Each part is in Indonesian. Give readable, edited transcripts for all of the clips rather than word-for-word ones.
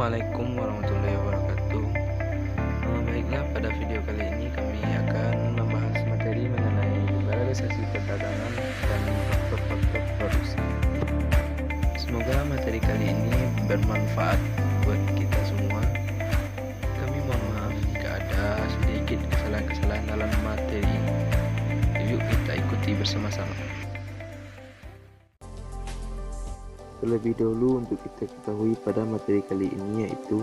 Assalamualaikum warahmatullahi wabarakatuh. Baiklah, pada video kali ini kami akan membahas materi mengenai liberalisasi perdagangan dan faktor-faktor produksi. Semoga materi kali ini bermanfaat buat kita semua. Kami mohon maaf jika ada sedikit kesalahan-kesalahan dalam materi ini. Yuk kita ikuti bersama-sama. Terlebih dahulu untuk kita ketahui pada materi kali ini yaitu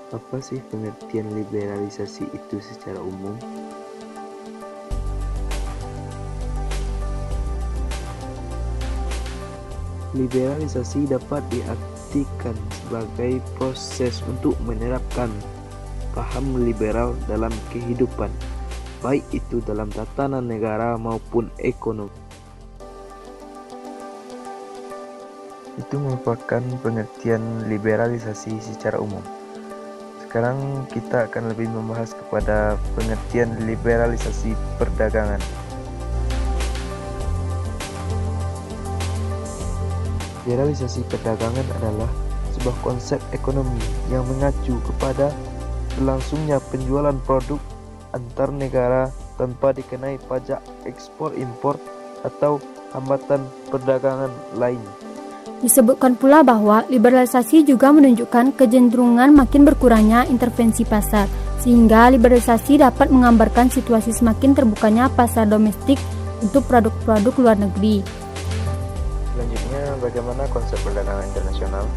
apa sih pengertian liberalisasi itu secara umum? Liberalisasi dapat diartikan sebagai proses untuk menerapkan paham liberal dalam kehidupan, baik itu dalam tatanan negara maupun ekonomi. Itu merupakan pengertian liberalisasi secara umum. Sekarang kita akan lebih membahas kepada pengertian liberalisasi perdagangan. Liberalisasi perdagangan adalah sebuah konsep ekonomi yang mengacu kepada berlangsungnya penjualan produk antar negara tanpa dikenai pajak ekspor-impor atau hambatan perdagangan lain. Disebutkan pula bahwa liberalisasi juga menunjukkan kecenderungan makin berkurangnya intervensi pasar, sehingga liberalisasi dapat menggambarkan situasi semakin terbukanya pasar domestik untuk produk-produk luar negeri. Selanjutnya, bagaimana konsep perdagangan internasional?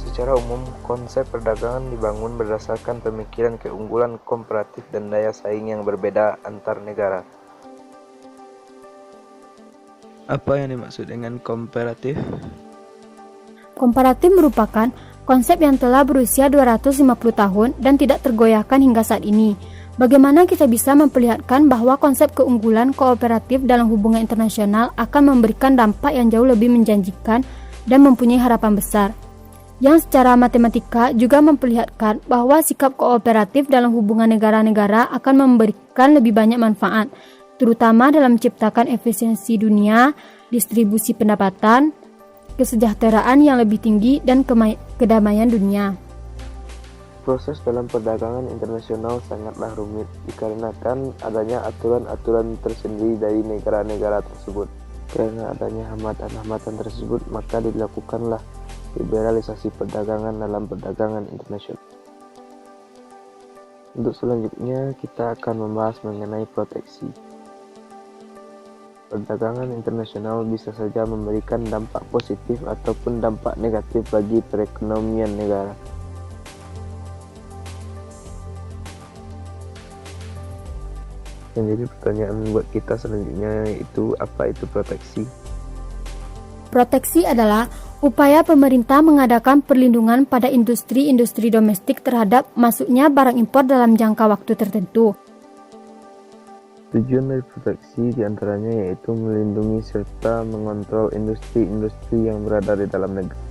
Secara umum, konsep perdagangan dibangun berdasarkan pemikiran keunggulan komparatif dan daya saing yang berbeda antar negara. Apa yang dimaksud dengan komparatif? Komparatif merupakan konsep yang telah berusia 250 tahun dan tidak tergoyahkan hingga saat ini. Bagaimana kita bisa memperlihatkan bahwa konsep keunggulan kooperatif dalam hubungan internasional akan memberikan dampak yang jauh lebih menjanjikan dan mempunyai harapan besar. Yang secara matematika juga memperlihatkan bahwa sikap kooperatif dalam hubungan negara-negara akan memberikan lebih banyak manfaat, terutama dalam menciptakan efisiensi dunia, distribusi pendapatan, kesejahteraan yang lebih tinggi, dan kedamaian dunia. Proses dalam perdagangan internasional sangatlah rumit dikarenakan adanya aturan-aturan tersendiri dari negara-negara tersebut. Karena adanya hambatan-hambatan tersebut, maka dilakukanlah liberalisasi perdagangan dalam perdagangan internasional. Untuk selanjutnya, kita akan membahas mengenai proteksi. Perdagangan internasional bisa saja memberikan dampak positif ataupun dampak negatif bagi perekonomian negara. Jadi pertanyaan buat kita selanjutnya yaitu apa itu proteksi? Proteksi adalah upaya pemerintah mengadakan perlindungan pada industri-industri domestik terhadap masuknya barang impor dalam jangka waktu tertentu. Tujuan dari proteksi diantaranya yaitu melindungi serta mengontrol industri-industri yang berada di dalam negeri.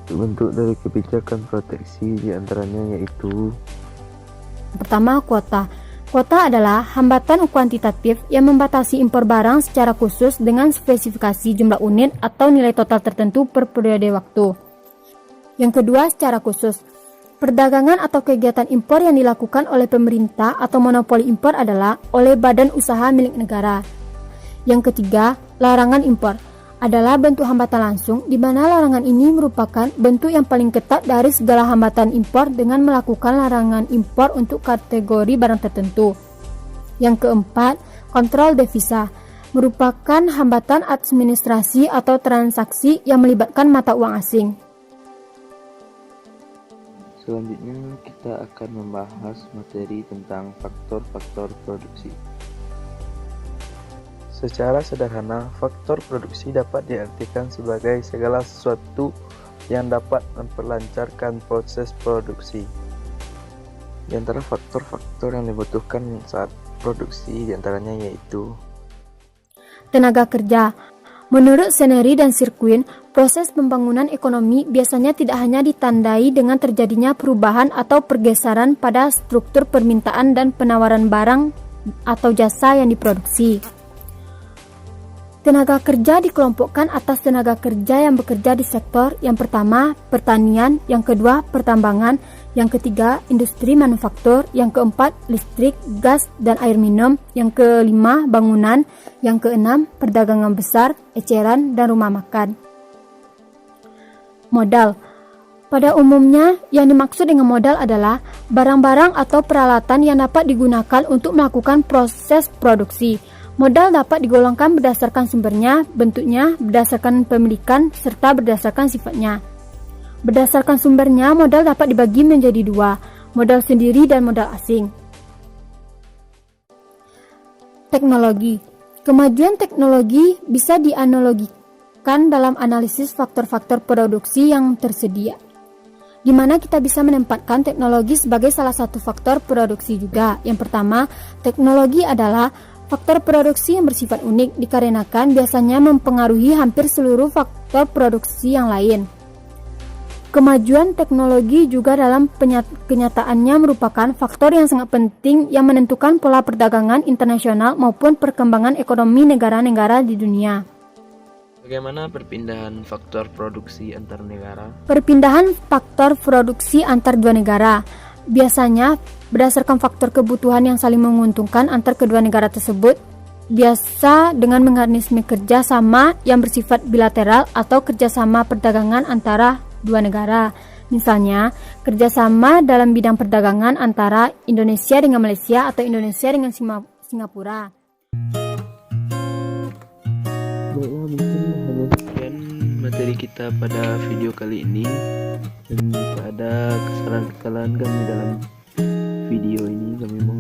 Bentuk dari kebijakan proteksi diantaranya yaitu: pertama, kuota. Kuota adalah hambatan kuantitatif yang membatasi impor barang secara khusus dengan spesifikasi jumlah unit atau nilai total tertentu per periode waktu. Yang kedua, secara khusus. Perdagangan atau kegiatan impor yang dilakukan oleh pemerintah atau monopoli impor adalah oleh badan usaha milik negara. Yang ketiga, larangan impor adalah bentuk hambatan langsung di mana larangan ini merupakan bentuk yang paling ketat dari segala hambatan impor dengan melakukan larangan impor untuk kategori barang tertentu. Yang keempat, kontrol devisa merupakan hambatan administrasi atau transaksi yang melibatkan mata uang asing. Selanjutnya kita akan membahas materi tentang faktor-faktor produksi. Secara sederhana, faktor produksi dapat diartikan sebagai segala sesuatu yang dapat memperlancarkan proses produksi. Di antara faktor-faktor yang dibutuhkan saat produksi diantaranya yaitu tenaga kerja. Menurut Senery dan Sirquin, proses pembangunan ekonomi biasanya tidak hanya ditandai dengan terjadinya perubahan atau pergeseran pada struktur permintaan dan penawaran barang atau jasa yang diproduksi. Tenaga kerja dikelompokkan atas tenaga kerja yang bekerja di sektor yang pertama, pertanian, yang kedua, pertambangan, yang ketiga, industri manufaktur, yang keempat, listrik, gas, dan air minum, yang kelima, bangunan, yang keenam, perdagangan besar, eceran, dan rumah makan. Modal. Pada umumnya, yang dimaksud dengan modal adalah barang-barang atau peralatan yang dapat digunakan untuk melakukan proses produksi. Modal dapat digolongkan berdasarkan sumbernya, bentuknya, berdasarkan pemilikan, serta berdasarkan sifatnya. Berdasarkan sumbernya, modal dapat dibagi menjadi dua, modal sendiri dan modal asing. Teknologi. Kemajuan teknologi bisa dianalogikan dalam analisis faktor-faktor produksi yang tersedia, di mana kita bisa menempatkan teknologi sebagai salah satu faktor produksi juga. Yang pertama, teknologi adalah faktor produksi yang bersifat unik dikarenakan biasanya mempengaruhi hampir seluruh faktor produksi yang lain. Kemajuan teknologi juga dalam kenyataannya merupakan faktor yang sangat penting yang menentukan pola perdagangan internasional maupun perkembangan ekonomi negara-negara di dunia. Bagaimana perpindahan faktor produksi antar negara? Perpindahan faktor produksi antar dua negara biasanya berdasarkan faktor kebutuhan yang saling menguntungkan antar kedua negara tersebut, biasa dengan mekanisme kerjasama yang bersifat bilateral atau kerjasama perdagangan antara dua negara. Misalnya, kerjasama dalam bidang perdagangan antara Indonesia dengan Malaysia atau Indonesia dengan Singapura. Baiklah, mungkin hanya sekian materi kita pada video kali ini. Dan jika ada kesalahan-kesalahan kami dalam video ini, kami mohon